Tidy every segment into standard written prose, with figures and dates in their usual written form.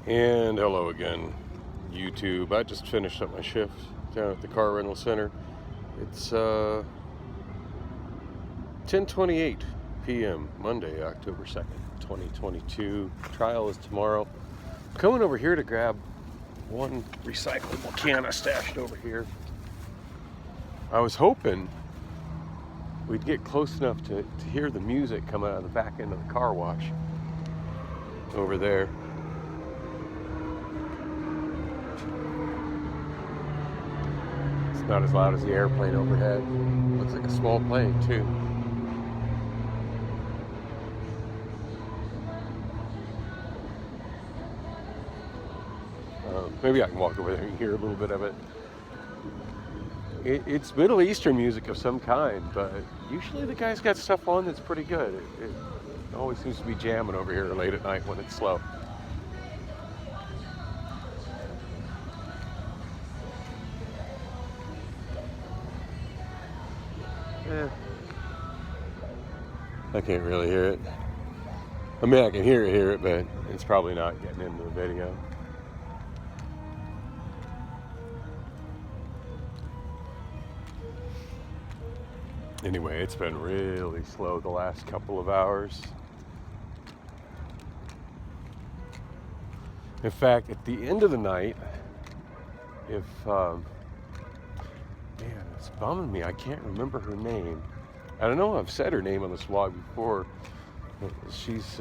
And hello again, YouTube. I just finished up my shift down at the car rental center. It's 10:28 p.m. Monday, October 2nd, 2022. Trial is tomorrow. Coming over here to grab one recyclable can I stashed over here. I was hoping we'd get close enough to hear the music coming out of the back end of the car wash over there. It's not as loud as the airplane overhead. Looks like a small plane too. Maybe I can walk over there and hear a little bit of it. It's Middle Eastern music of some kind, but usually the guy's got stuff on that's pretty good. It always seems to be jamming over here late at night when it's slow. I can't really hear it. I mean, I can hear it, but it's probably not getting into the video. Anyway, it's been really slow the last couple of hours. In fact, at the end of the night, if, man, it's bumming me. I can't remember her name. I don't know, I've said her name on this vlog before. She's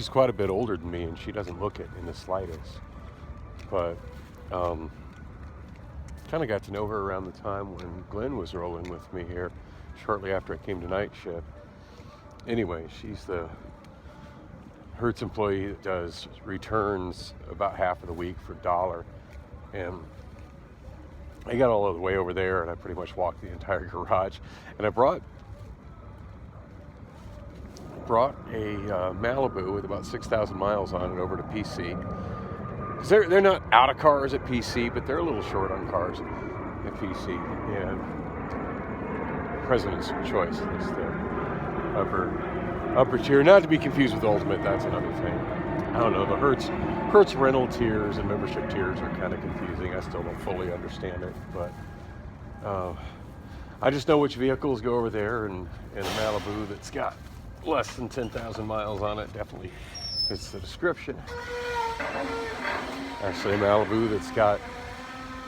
quite a bit older than me, and she doesn't look it in the slightest. But, kind of got to know her around the time when Glenn was rolling with me here, shortly after I came to night shift. Anyway, she's the Hertz employee that does returns about half of the week for $1. And I got all the way over there, and I pretty much walked the entire garage. And I brought a Malibu with about 6,000 miles on it over to PC. They're not out of cars at PC, but they're a little short on cars at PC. And President's Choice is the upper tier. Not to be confused with Ultimate, that's another thing. I don't know, the Hertz rental tiers and membership tiers are kind of confusing. I still don't fully understand it, but I just know which vehicles go over there, and a Malibu that's got less than 10,000 miles on it definitely fits the description. Actually, a Malibu that's got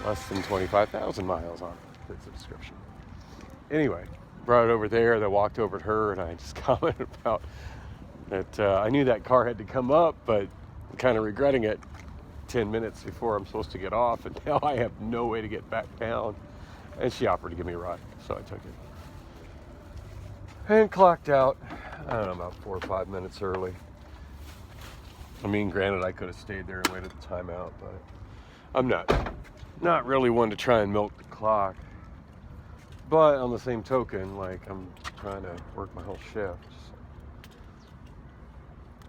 less than 25,000 miles on it fits the description. Anyway, brought it over there, then walked over to her, and I just commented about that I knew that car had to come up, but I'm kind of regretting it 10 minutes before I'm supposed to get off, and now I have no way to get back down. And she offered to give me a ride, so I took it. And clocked out, I don't know, about 4 or 5 minutes early. I mean, granted, I could have stayed there and waited the time out, but I'm not really one to try and milk the clock. But on the same token, like, I'm trying to work my whole shift.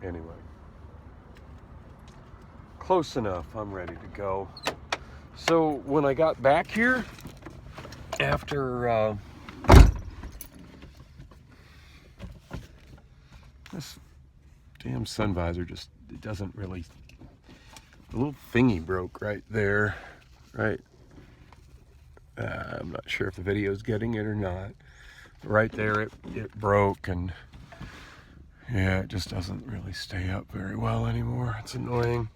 Anyway, close enough. I'm ready to go. So when I got back here, after this damn sun visor just, it doesn't really, the little thingy broke right there, right? I'm not sure if the video's getting it or not. But right there, it broke, and yeah, it just doesn't really stay up very well anymore. It's annoying.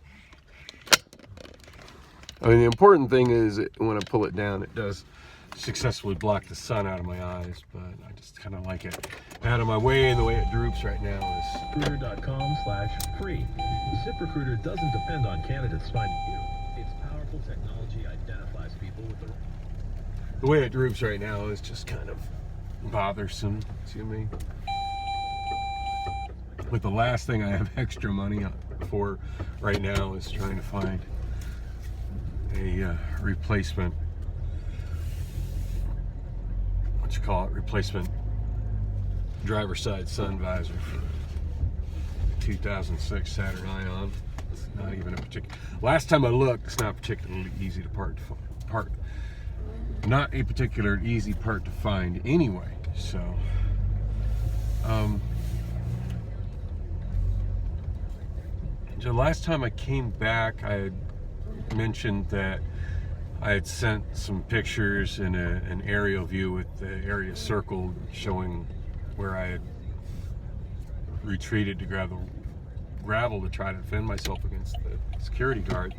I mean, the important thing is when I pull it down, it does successfully block the sun out of my eyes, but I just kind of like it out of my way, and the way it droops right now is ZipRecruiter.com/free. ZipRecruiter doesn't depend on candidates finding you. Its powerful technology identifies people with the way it droops right now is just kind of bothersome to me. But the last thing I have extra money for right now is trying to find a replacement, replacement driver's side sun visor for 2006 Saturn Ion. It's not even a particular, last time I looked, it's not particularly easy to not a particular easy part to find anyway. So the last time I came back, I had mentioned that I had sent some pictures and an aerial view with the area circled showing where I had retreated to grab the gravel to try to defend myself against the security guard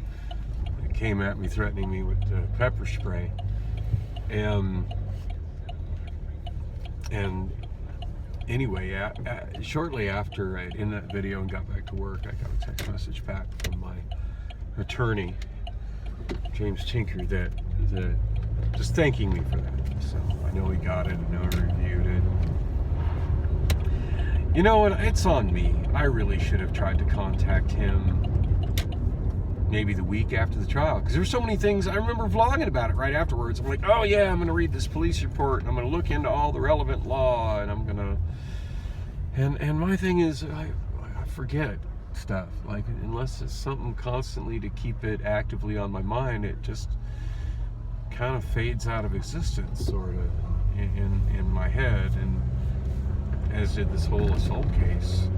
that came at me threatening me with pepper spray. And anyway, shortly after I had ended that video and got back to work, I got a text message back from my attorney, James Tinker, that just thanking me for that. So I know he got it, I know he reviewed it. You know what? It's on me. I really should have tried to contact him maybe the week after the trial, because there's so many things. I remember vlogging about it right afterwards. I'm like, oh yeah, I'm going to read this police report, and I'm going to look into all the relevant law, and I'm going to... And my thing is, I forget stuff. Like, unless it's something constantly to keep it actively on my mind, it just kind of fades out of existence, sort of, in my head, and as did this whole assault case.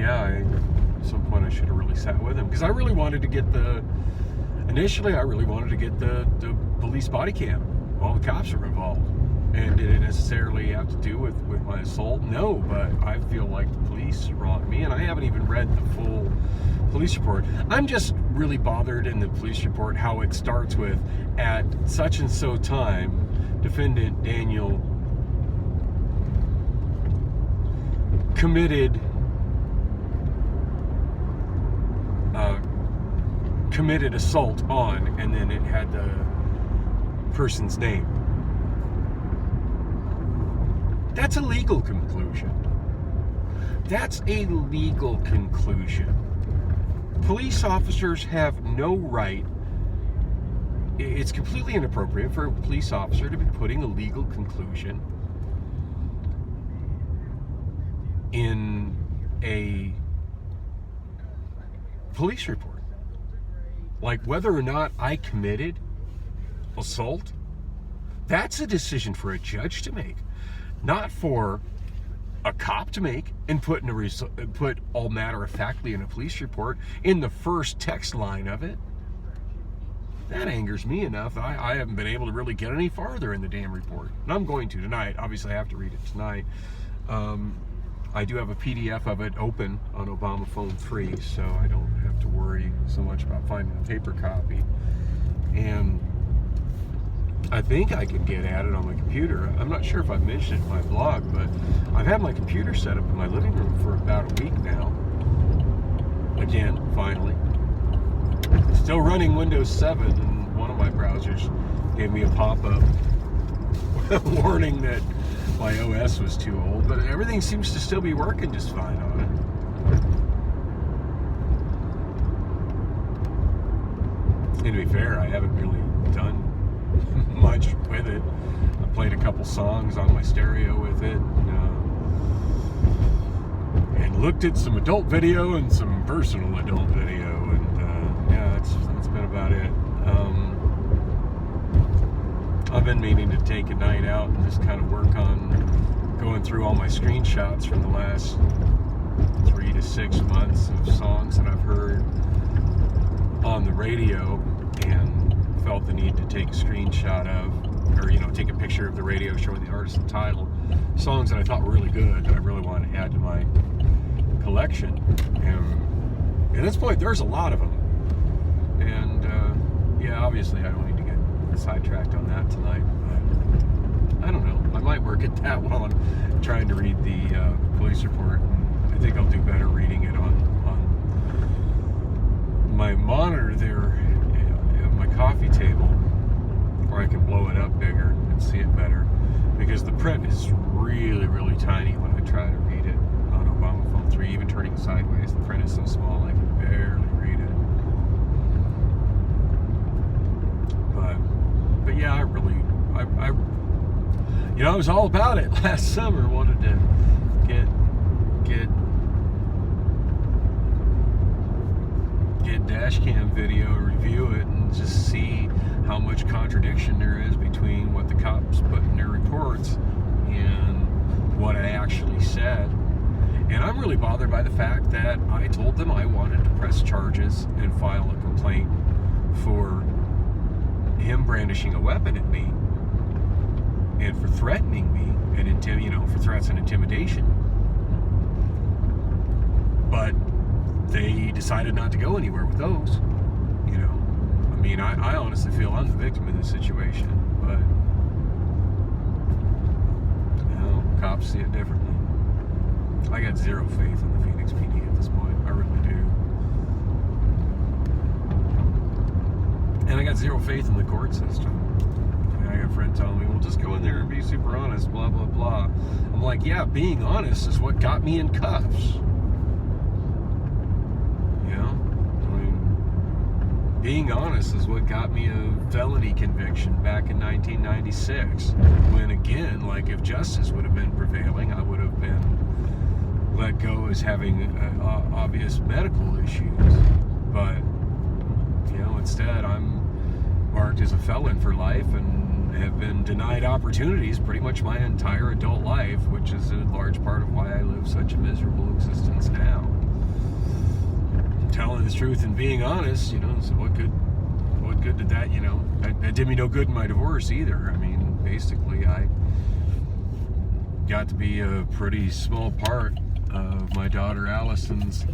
At some point I should have really sat with him, because I really wanted to get initially I really wanted to get the police body cam while the cops were involved. And did it necessarily have to do with my assault? No, but I feel like the police wronged me, and I haven't even read the full police report. I'm just really bothered in the police report how it starts with, at such and so time, defendant Daniel committed assault on, and then it had the person's name. That's a legal conclusion. That's a legal conclusion. Police officers have no right. It's completely inappropriate for a police officer to be putting a legal conclusion in a police report. Like whether or not I committed assault, that's a decision for a judge to make, not for a cop to make and put all matter-of-factly in a police report in the first text line of it. That angers me enough. I haven't been able to really get any farther in the damn report. And I'm going to tonight. Obviously, I have to read it tonight. I do have a PDF of it open on Obama Phone Free, so I don't have to worry so much about finding a paper copy. And I think I can get at it on my computer. I'm not sure if I mentioned it in my blog, but I've had my computer set up in my living room for about a week now. Again, finally. Still running Windows 7, and one of my browsers gave me a pop-up warning that my OS was too old, but everything seems to still be working just fine on it. And to be fair, I haven't really done much with it. I played a couple songs on my stereo with it, and looked at some adult video and some personal adult video, and yeah, that's been about it. I've been meaning to take a night out and just kind of work on going through all my screenshots from the last 3 to 6 months of songs that I've heard on the radio, and felt the need to take a screenshot of, or take a picture of the radio showing the artist and title, songs that I thought were really good that I really wanted to add to my collection. And at this point, there's a lot of them. And yeah, obviously I don't need to get sidetracked on that tonight, but I don't know. I might work at that while I'm trying to read the police report. I think I'll do better reading it on my monitor there at my coffee table, where I can blow it up bigger and see it better, because the print is really, really tiny when I try to read it on Obama Phone 3. Even turning it sideways, the print is so small I can barely read it. But yeah, I was all about it last summer. Wanted to get dash cam video, review it, and just see how much contradiction there is between what the cops put in their reports and what I actually said. And I'm really bothered by the fact that I told them I wanted to press charges and file a complaint for him brandishing a weapon at me and for threatening me and for threats and intimidation. But they decided not to go anywhere with those. I mean, I honestly feel I'm the victim in this situation, but cops see it differently. I got zero faith in the Phoenix PD at this point. I really do. And I got zero faith in the court system. I got a friend telling me, well, just go in there and be super honest, blah, blah, blah. I'm like, yeah, being honest is what got me in cuffs. Being honest is what got me a felony conviction back in 1996. When again, like if justice would have been prevailing, I would have been let go as having obvious medical issues. But, instead I'm marked as a felon for life and have been denied opportunities pretty much my entire adult life, which is a large part of why I live such a miserable existence now. Telling the truth and being honest, so what good did that, that did me no good in my divorce either. I mean, basically I got to be a pretty small part of my daughter Allison's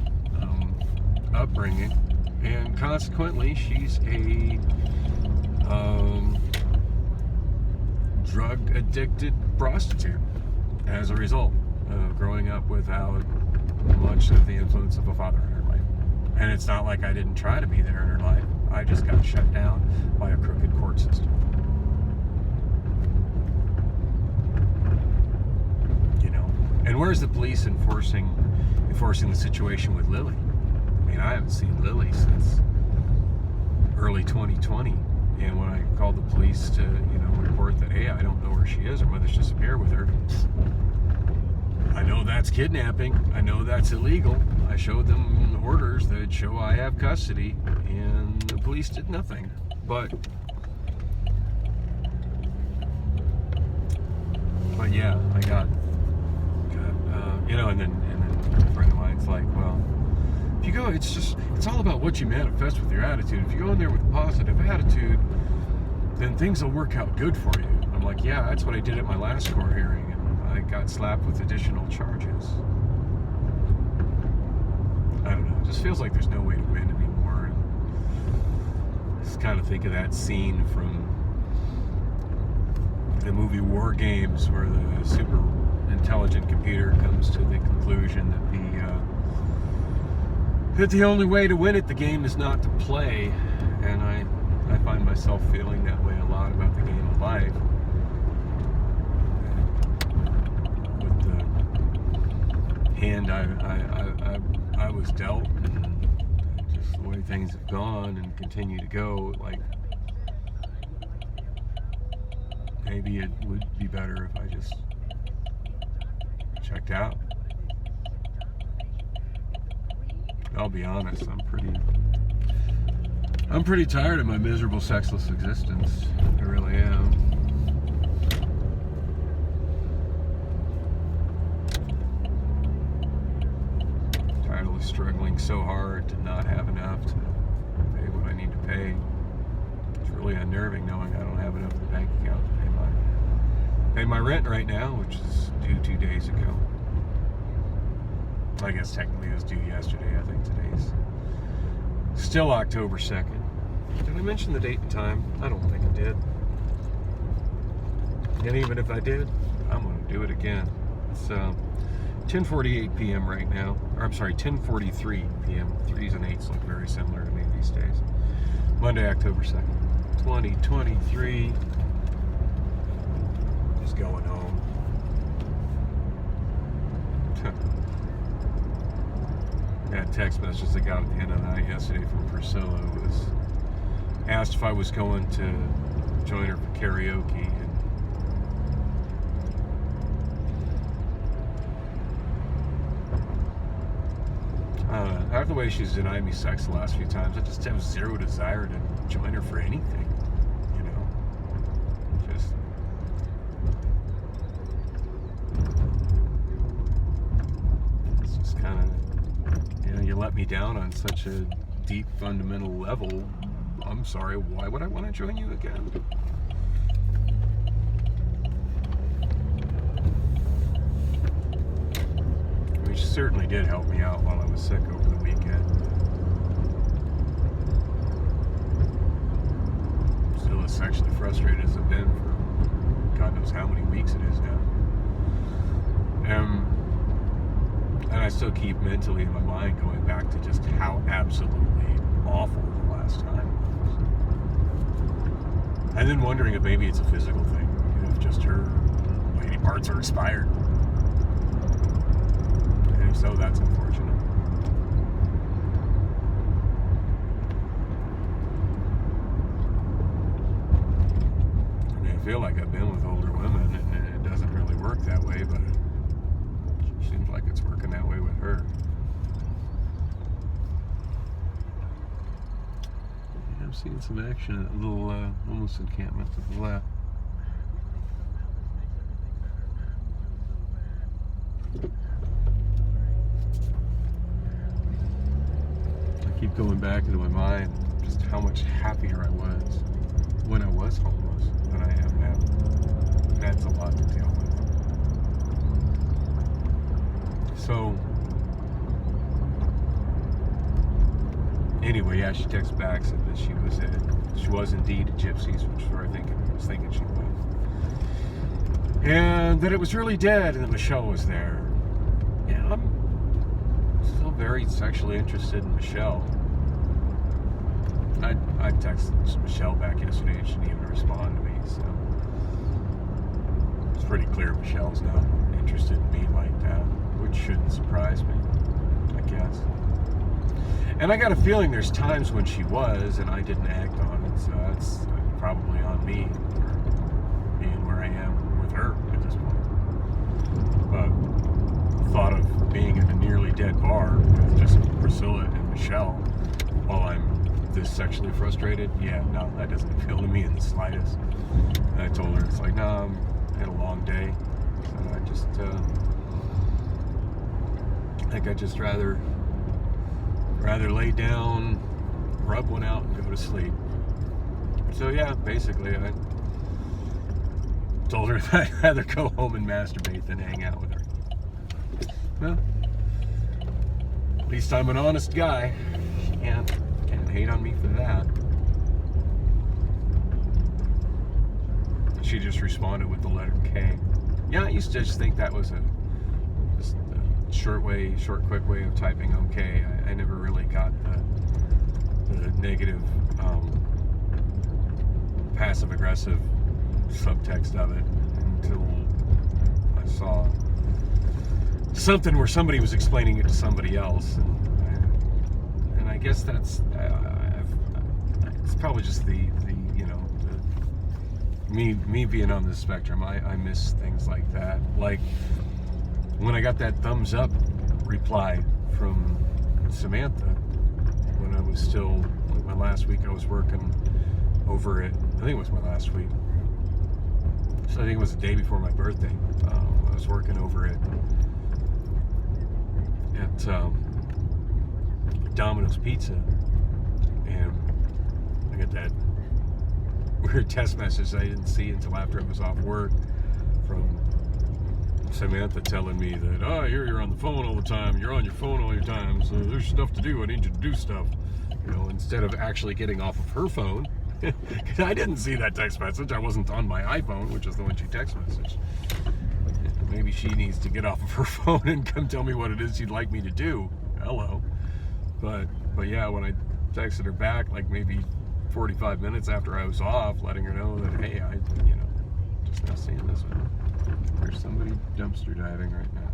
upbringing, and consequently she's a drug addicted prostitute as a result of growing up without much of the influence of a father in her life. And it's not like I didn't try to be there in her life. I just got shut down by a crooked court system. And where's the police enforcing the situation with Lily? I mean, I haven't seen Lily since early 2020. And when I called the police to, report that, hey, I don't know where she is, her mother's disappeared with her. I know that's kidnapping. I know that's illegal. I showed them orders that show I have custody, and the police did nothing. But yeah, I got and then a friend of mine's like, well, if you go, it's all about what you manifest with your attitude. If you go in there with a positive attitude, then things will work out good for you. I'm like, yeah, that's what I did at my last court hearing, and I got slapped with additional charges. I don't know, it just feels like there's no way to win anymore. And just kind of think of that scene from the movie War Games, where the super intelligent computer comes to the conclusion that the only way to win at the game is not to play. And I find myself feeling that way a lot about the game of life. With the hand I was dealt, and just the way things have gone and continue to go, like, maybe it would be better if I just checked out. I'll be honest, I'm pretty tired of my miserable sexless existence. I really am. Tired of struggling so hard to not have enough to pay what I need to pay. It's really unnerving knowing I don't have enough in the bank account to pay my rent right now, which is due 2 days ago. I guess technically it was due yesterday. I think today's still October 2nd. Did I mention the date and time? I don't think I did. And even if I did, I'm going to do it again. It's 10:48 p.m. right now. Or I'm sorry, 10:43 p.m. 3s and 8s look very similar to me these days. Monday, October 2nd, 2023. Just going home. That text message I got at the end of the night yesterday from Priscilla was asked if I was going to join her for karaoke. And after the way she's denied me sex the last few times, I just have zero desire to join her for anything. Just let me down on such a deep, fundamental level, I'm sorry, why would I want to join you again? Which certainly did help me out while I was sick over the weekend. Still as sexually frustrated as I've been for God knows how many weeks it is now. And I still keep mentally in my mind going back to just how absolutely awful the last time was. And then wondering if maybe it's a physical thing, if just her lady parts are expired. And if so, that's unfortunate. I mean, I feel like I've been with older women, and it doesn't really work that way, but it seems like it's working that way with her. Yeah, I'm seeing some action at a little homeless encampment to the left. I keep going back into my mind just how much happier I was when I was homeless than I am now. That's a lot to deal with. So, anyway, yeah, she texted back, said that she was indeed a gypsy's, which is where I was thinking she was, and that it was really dead, and that Michelle was there. Yeah, I'm still very sexually interested in Michelle. I texted Michelle back yesterday, and she didn't even respond to me, so it's pretty clear Michelle's not interested in me like that. Which shouldn't surprise me, I guess. And I got a feeling there's times when she was and I didn't act on it, so that's probably on me for being where I am with her at this point. But the thought of being in a nearly dead bar with just Priscilla and Michelle while I'm this sexually frustrated, yeah, no, that doesn't appeal to me in the slightest. And I told her, it's like, no, I had a long day, so I just, I think I'd just rather lay down, rub one out, and go to sleep. So yeah, basically I told her that I'd rather go home and masturbate than hang out with her. Well, at least I'm an honest guy. She can't hate on me for that. She just responded with the letter K. Yeah, I used to just think that was a short, quick way of typing okay. I never really got the negative, passive-aggressive subtext of it until I saw something where somebody was explaining it to somebody else, and I guess that's it's probably just the me being on the spectrum. I miss things like that, like when I got that thumbs up reply from Samantha when I was still, my last week I was working over at, I think it was my last week, so I think it was the day before my birthday. I was working over at Domino's Pizza, and I got that weird text message I didn't see until after I was off work from Samantha telling me that, oh, you're on the phone all the time, you're on your phone all your time, so there's stuff to do, I need you to do stuff, instead of actually getting off of her phone. Because I didn't see that text message, I wasn't on my iPhone, which is the one she text messaged. Maybe she needs to get off of her phone and come tell me what it is she'd like me to do. Hello. But yeah, when I texted her back, like maybe 45 minutes after I was off, letting her know that, hey, I just now seeing this one. There's somebody dumpster diving right now.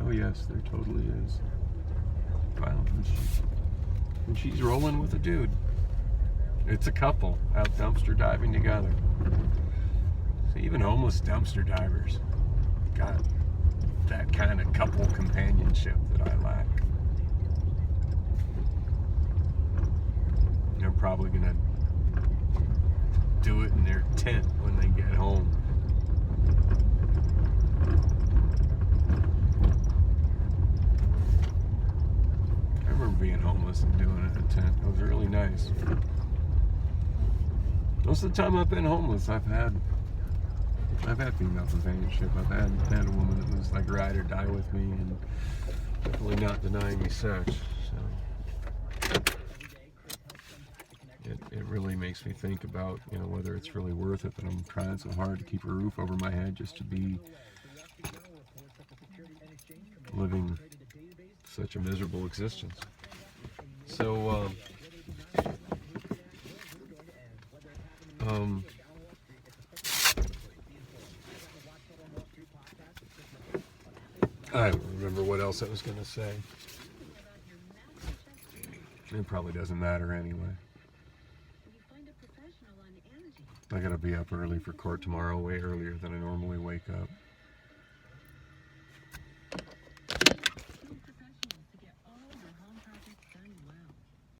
Oh yes, there totally is. Wow, and she's rolling with a dude. It's a couple out dumpster diving together. So even homeless dumpster divers got that kind of couple companionship that I lack. They're probably gonna do it in their tent when they get home. homeless and doing it in a tent. It was really nice. Most of the time I've been homeless, I've had female companionship. I've had a woman that was like ride or die with me, and definitely not denying me sex. So it really makes me think about, whether it's really worth it that I'm trying so hard to keep a roof over my head just to be living such a miserable existence. So I don't remember what else I was going to say. It probably doesn't matter anyway. I gotta be up early for court tomorrow, way earlier than I normally wake up.